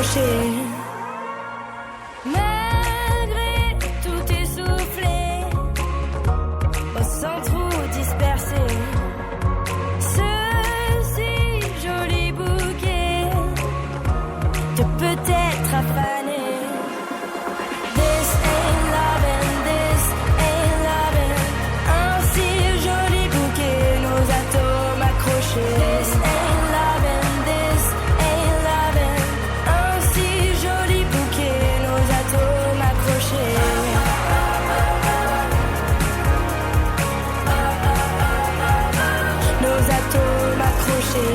m'accrocher. Malgré tout essoufflé, au centre dispersé, ce si joli bouquet de peut-être affané. This ain't loving, this ain't loving. Un si joli bouquet, nos atomes accrochés. This ain't loving, this ain't loving. Un si joli bouquet, nos atomes accrochés. Nos atomes accrochés.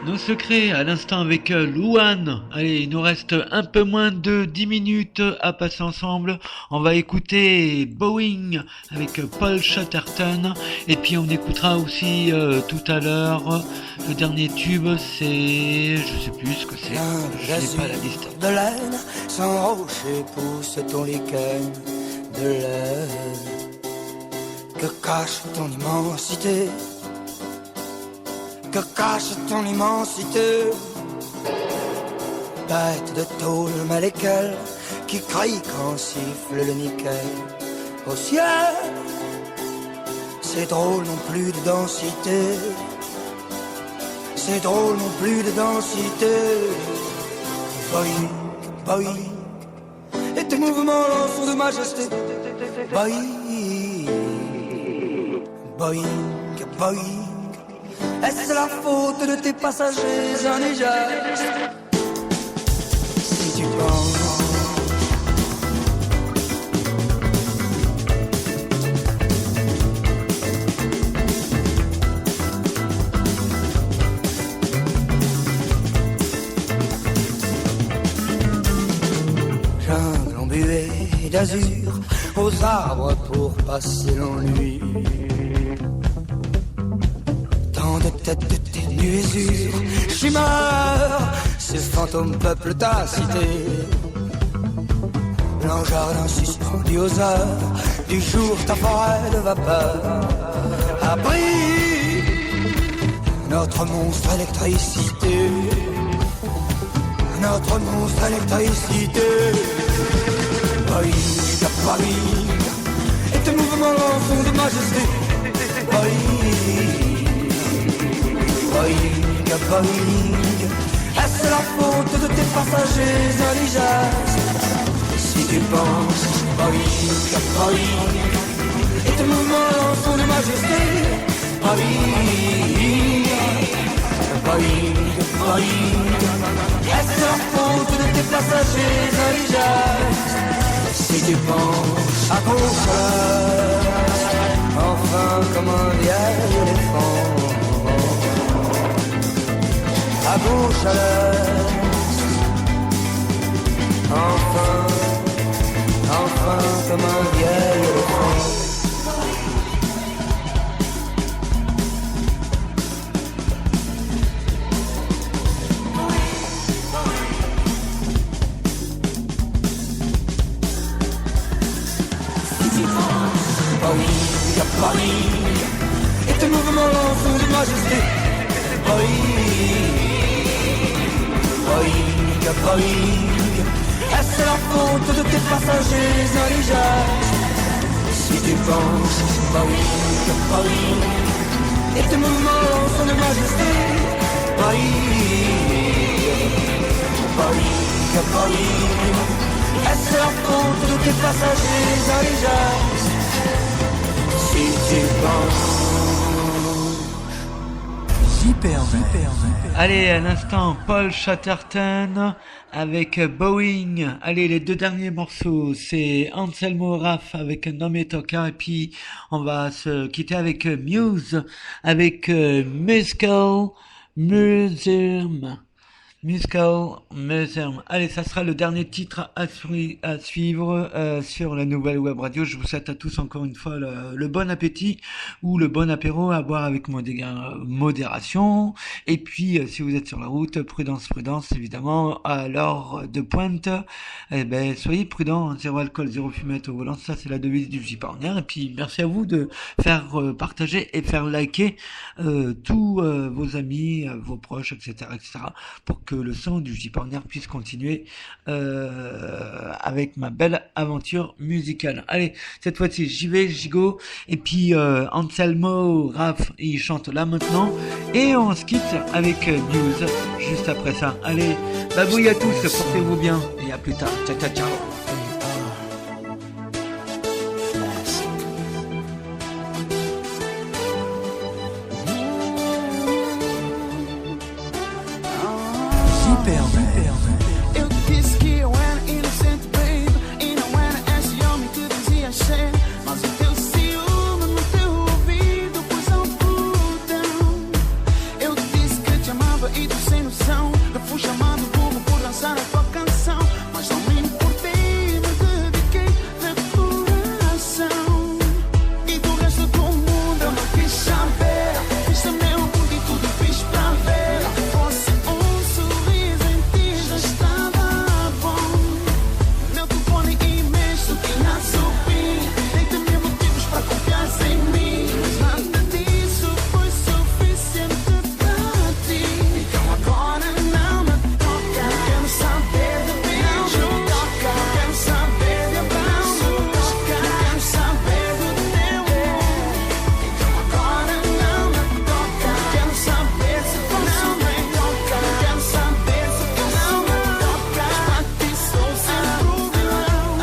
Nos secrets à l'instant avec Louane. Allez, il nous reste un peu moins de 10 minutes à passer ensemble. On va écouter Boeing avec Paul Chatterton. Et puis on écoutera aussi tout à l'heure le dernier tube, c'est... je sais plus ce que c'est. Je n'ai pas la liste. De laine, sans rocher pousse ton lichen de laine. Que cache ton immensité? Que cache ton immensité? Bête de tôle mal équelle qui crie quand siffle le nickel au ciel. C'est drôle non plus de densité. C'est drôle non plus de densité. Boeing, Boeing, et tes mouvements sont de majesté. Boeing, Boeing, Boeing. Est-ce la faute de tes passagers indigènes? Si tu penses jungle embuée d'azur, aux arbres pour passer l'ennui. De tête de tes nuésures, chimère, ces fantômes peuplent ta cité. Blanc jardin suspendu aux heures du jour, ta forêt de vapeur abrite notre monstre électricité. Notre monstre électricité. Boeing, Boeing, et tes mouvements sont de majesté. Boeing, Boeing, Boeing, est-ce la faute de tes passagers indigènes? Si tu penses, Boeing, Boeing, et tes mouvements sont de majesté. Boeing, Boeing, Boeing, est-ce la faute de tes passagers indigènes? Si tu penses à gauche, enfin comme un vieil éléphant. À gauche à l'est, enfin, enfin comme un vieil éléphant. Boeing. Et tes mouvements sont de majesté. Boeing, Boeing, Boeing. Est-ce la faute de tes passagers indigènes? Si tu penses, Boeing, Boeing. Et tes mouvements sont de majesté. Boeing, Boeing, Boeing. Est-ce la faute de tes passagers indigènes? Si tu penses. Allez, à l'instant, Paul Chatterton avec Boeing. Allez, les deux derniers morceaux, c'est Anselmo Raff avec Nome Toca, et puis on va se quitter avec Muse, avec Musical Museum. Allez, ça sera le dernier titre à suivre sur la nouvelle web radio. Je vous souhaite à tous encore une fois le bon appétit ou le bon apéro à boire avec modération. Et puis, si vous êtes sur la route, prudence, évidemment. À l'heure de pointe, soyez prudents. Zéro alcool, zéro fumette au volant. Ça, c'est la devise du J-Partner. Et puis, merci à vous de faire partager et faire liker tous vos amis, vos proches, etc., pour que le son du J-Partner puisse continuer avec ma belle aventure musicale. Allez, cette fois-ci, j'y go. Et puis, Anselmo Raff, il chante là maintenant. Et on se quitte avec Muse juste après ça. Allez, babouille à tous, portez-vous bien. Et à plus tard. Ciao, ciao, ciao. Eu disse que eu era inocente, baby, e não era esse homem que dizia ser. Mas o teu ciúme no teu ouvido pôs ao pudão. Eu disse que te amava e tu sem noção. Eu fui chamado burro por dançar a tua canção. Mas não me importei, me dediquei de coração. E do resto do mundo eu não quis saber. Fiz o meu mundo e tudo fiz pra ver. Fosse sorriso em ti já estava bom. Meu telefone imenso tinha subido. Nem mil motivos para confiar em mim. Mas nada disso foi suficiente para ti. Então agora não me toca. Quero saber de beijo. Quero saber de abraço. Quero saber do teu amor. Então agora não me toca. Quero saber se não me toca. Quero saber se não me toca. Para ti sou sempre o vilão.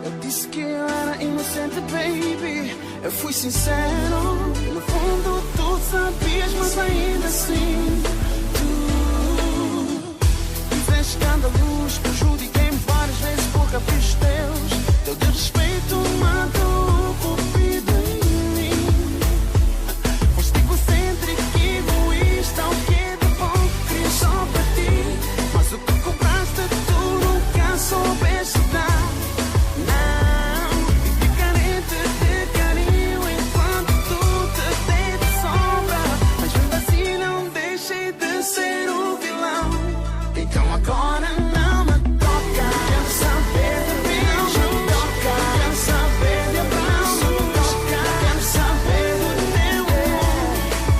Eu disse que eu era inocente, baby. Eu fui sincero. No fundo tu sabias, mas ainda assim tu fizeste escândalos. Prejudiquei-me várias vezes por caprichos teus. Teu desrespeito matou o cupido em mim. Foste egocêntrico e egoísta. O que de bom queria só para ti. Mas o que compraste tu nunca soubeste dar. Não, vivi carente de carinho enquanto tu te dei de sobra. Mas mesmo assim não deixei de ser o vilão. Então agora não me toca. Quero saber de beijo. Quero saber de abraço. Quero saber do teu amor.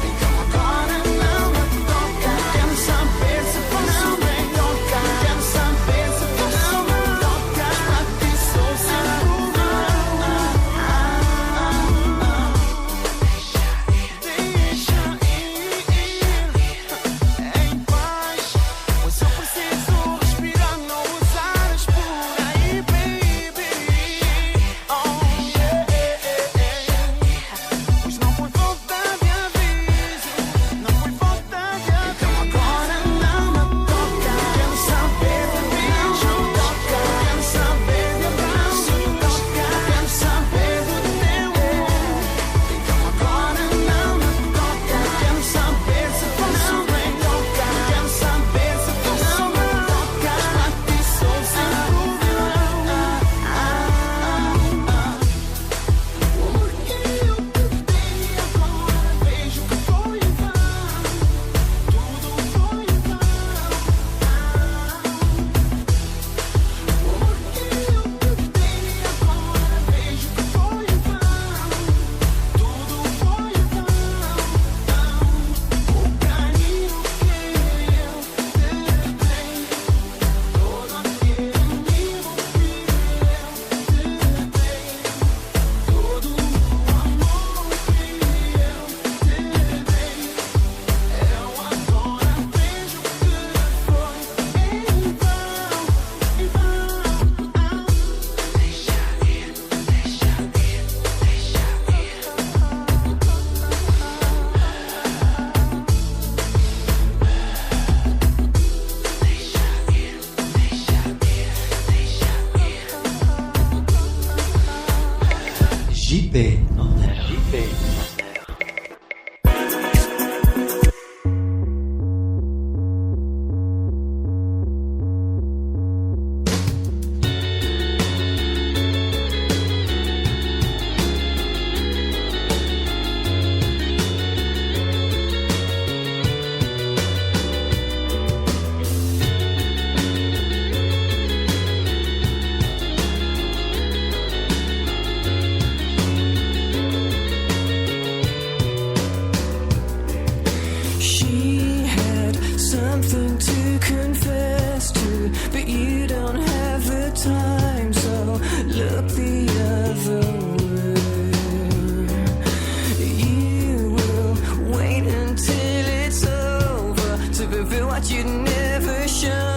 Então agora não me toca. Quero saber se não me toca. Quero saber se não me toca. Para ti sou sempre o vilão. Deixa ir em paz. Pois eu preciso respirar, não usares por aí. JP en air. She had something to confess to, but you don't have the time, so look the other way. You will wait until it's over to fulfill what you'd never shown.